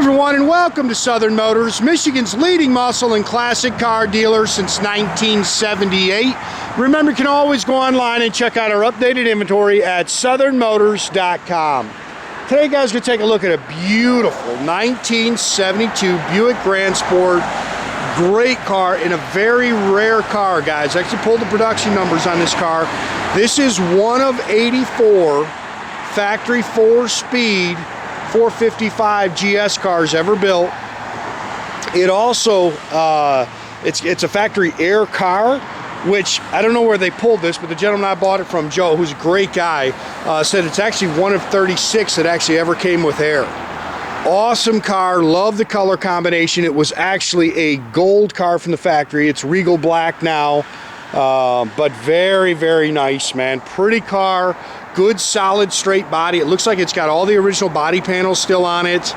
everyone, and welcome to Southern Motors, Michigan's leading muscle and classic car dealer since 1978. Remember, you can always go online and check out our updated inventory at southernmotors.com. Today, guys, we're going to take a look at a beautiful 1972 Buick Gran Sport. Great car and a very rare car, guys. I actually pulled the production numbers on this car. This is one of 84 factory 4-speed 455 GS cars ever built. It also, it's a factory air car, which I don't know where they pulled this, but the gentleman I bought it from, Joe, who's a great guy, said it's actually one of 36 that actually ever came with air. Awesome car, love the color combination. It was actually a gold car from the factory. It's Regal black now, but very, very nice, man. Pretty car. Good solid straight body. It looks like it's got all the original body panels still on it.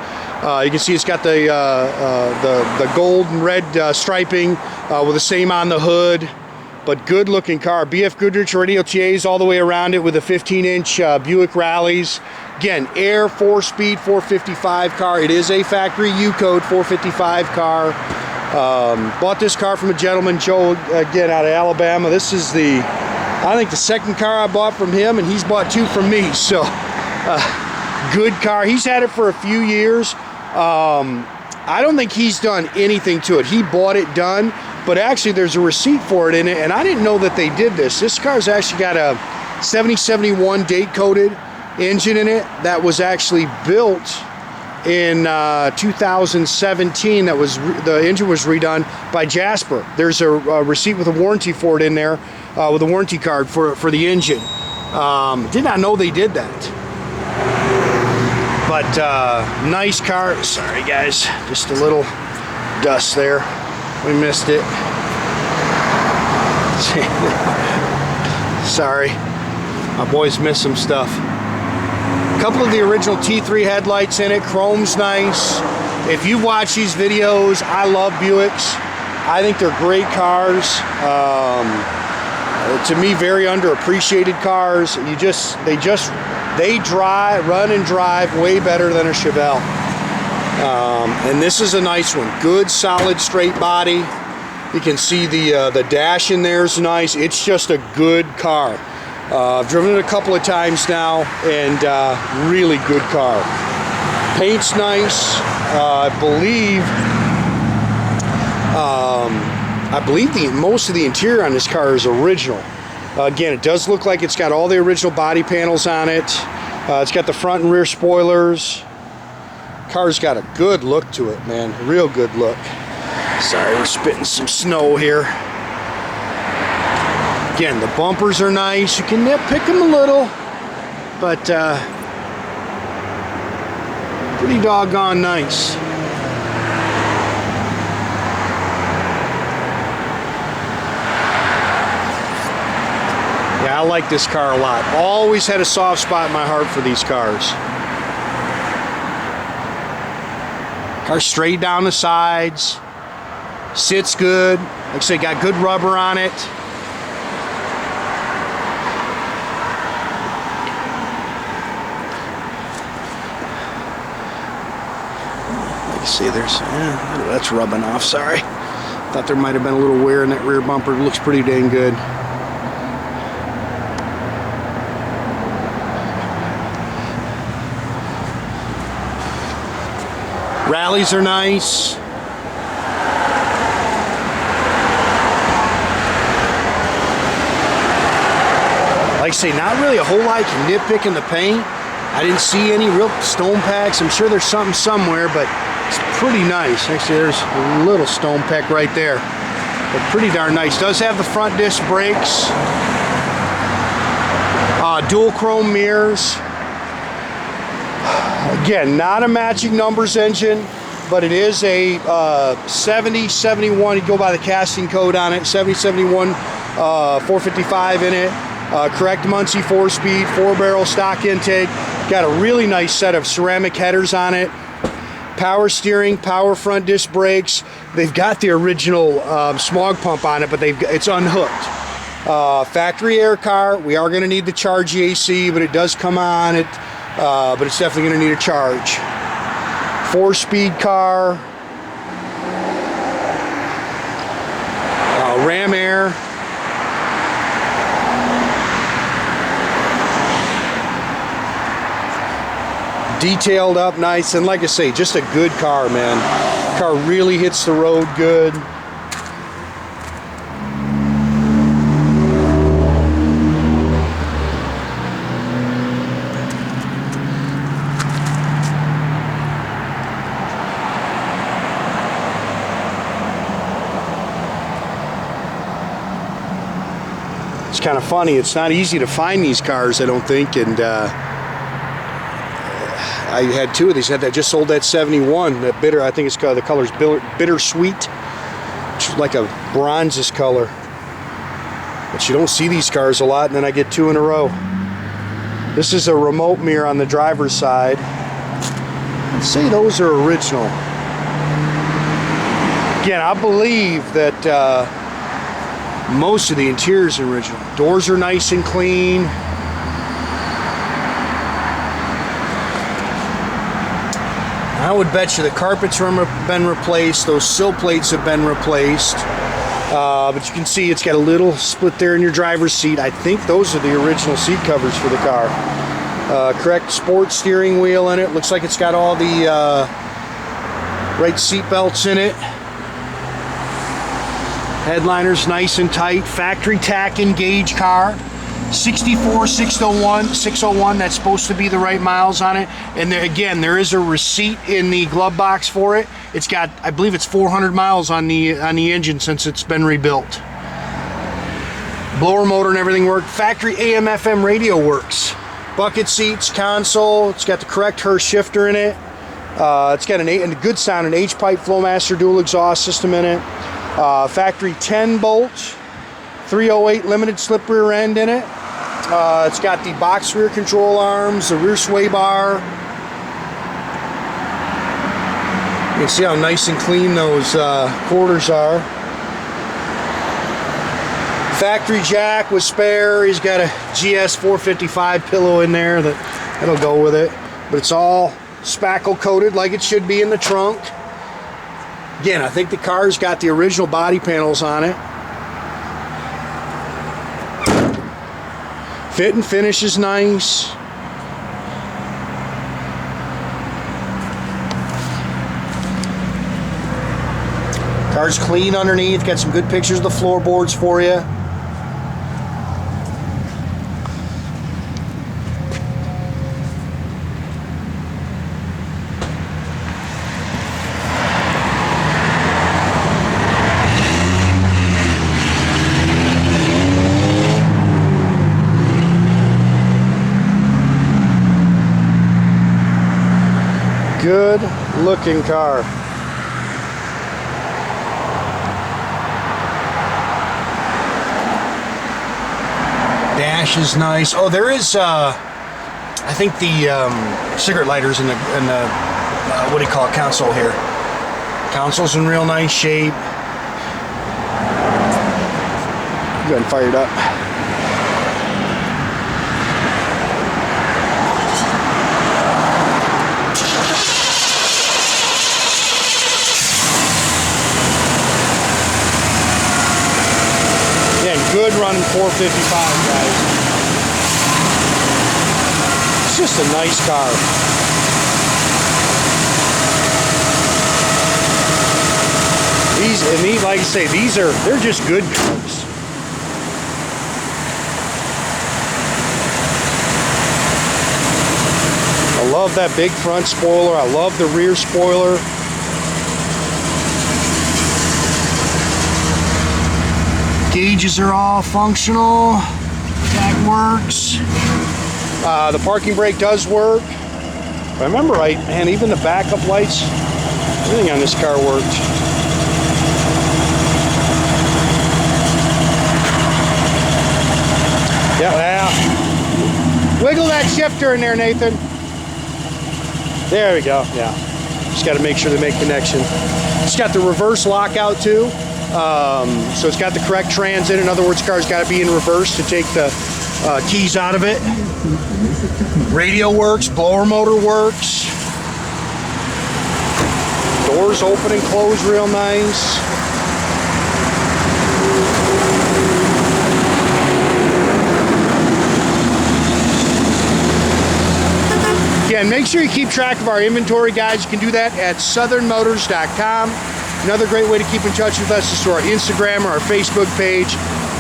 You can see it's got the gold and red striping with the same on the hood. But good looking car. BF Goodrich Radial TAs all the way around it with a 15-inch Buick Rallies. Again, air 4-speed 455 car. It is a factory U-code 455 car. Bought this car from a gentleman, Joe, again out of Alabama. This is I think the second car I bought from him, and he's bought two from me. So, good car. He's had it for a few years. I don't think he's done anything to it. He bought it done, but actually there's a receipt for it in it, and I didn't know that they did this. This car's actually got a 7071 date-coded engine in it that was actually built in 2017. The engine was redone by Jasper. There's a receipt with a warranty for it in there, with a warranty card for the engine. Did not know they did that. But nice car. Sorry guys, just a little dust there. We missed it. Sorry, my boys missed some stuff. A couple of the original T3 headlights in it. Chrome's nice. If you watch these videos, I love Buicks. I think they're great cars. To me, very underappreciated cars. They run and drive way better than a Chevelle. And this is a nice one. Good, solid, straight body. You can see the dash in there is nice. It's just a good car. I've driven it a couple of times now, and really good car. Paint's nice. I believe most of the interior on this car is original. Again, it does look like it's got all the original body panels on it. It's got the front and rear spoilers. Car's got a good look to it, man. A real good look. Sorry, we're spitting some snow here. Again, the bumpers are nice. You can nitpick them a little, but pretty doggone nice. Yeah, I like this car a lot. Always had a soft spot in my heart for these cars. Car straight down the sides. Sits good. Like I say, got good rubber on it. See, that's rubbing off. Sorry, thought there might have been a little wear in that rear bumper. It looks pretty dang good. Rallies are nice. Like I say, not really a whole lot you can nitpick in the paint. I didn't see any real stone packs. I'm sure there's something somewhere, but it's pretty nice. Actually, there's a little stone peck right there, but pretty darn nice. Does have the front disc brakes, dual chrome mirrors. Again, not a matching numbers engine, but it is a 7071. You go by the casting code on it. 7071 455 in it. Correct Muncie 4-speed, 4-barrel stock intake. Got a really nice set of ceramic headers on it. Power steering, power front disc brakes. They've got the original smog pump on it, but it's unhooked. Factory air car. We are going to need the charge AC, but it does come on it. But it's definitely going to need a charge. 4-speed car. Ram Air. Detailed up nice, and like I say, just a good car, man. Car really hits the road good. It's kind of funny. It's not easy to find these cars, I don't think, and I had 2 of these. I just sold that 71, that bitter. I think it's called, the color's bittersweet. It's like a bronzes color. But you don't see these cars a lot, and then I get 2 in a row. This is a remote mirror on the driver's side. I'd say those are original. Again, I believe that most of the interiors are original. Doors are nice and clean. I would bet you the carpets have been replaced. Those sill plates have been replaced. But you can see it's got a little split there in your driver's seat. I think those are the original seat covers for the car. Correct sport steering wheel in it. Looks like it's got all the right seat belts in it. Headliner's nice and tight. Factory tach engage car. 64,601. That's supposed to be the right miles on it. And there, again, there is a receipt in the glove box for it. It's got, I believe it's 400 miles on the engine since it's been rebuilt. Blower motor and everything worked. Factory AM/FM radio works. Bucket seats, console. It's got the correct Hurst shifter in it. It's got a good sound, an H-pipe Flowmaster dual exhaust system in it. Factory 10 bolts, 308 limited slip rear end in it. It's got the box rear control arms, the rear sway bar. You can see how nice and clean those quarters are. Factory jack with spare. He's got a GS 455 pillow in there that'll go with it. But it's all spackle coated like it should be in the trunk. Again, I think the car's got the original body panels on it. Fit and finish is nice. Car's clean underneath. Got some good pictures of the floorboards for you. Good looking car. Dash is nice. Oh, there is I think the cigarette lighters in the what do you call it, console here. Console's in real nice shape. Go ahead and fire it up. Good running 455, guys. It's just a nice car. These, like I say, they're just good cars. I love that big front spoiler. I love the rear spoiler. Gauges are all functional. That works. The parking brake does work. If I remember right, man, even the backup lights, everything on this car worked. Yeah. Wiggle that shifter in there, Nathan. There we go. Yeah. Just got to make sure they make connection. It's got the reverse lockout too. So it's got the correct transit. In other words, the car's got to be in reverse to take the keys out of it. Radio works, blower motor works. Doors open and close real nice. Again, make sure you keep track of our inventory, guys. You can do that at southernmotors.com. Another great way to keep in touch with us is through our Instagram or our Facebook page.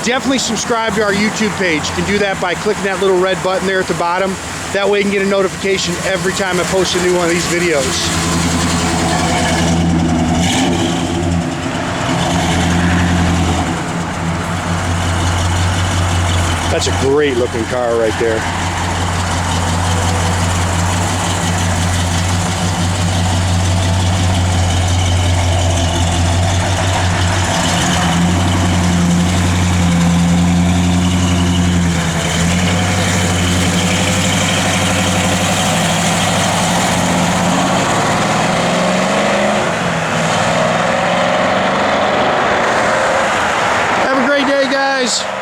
Definitely subscribe to our YouTube page. You can do that by clicking that little red button there at the bottom. That way you can get a notification every time I post a new one of these videos. That's a great looking car right there. Have a great day, guys.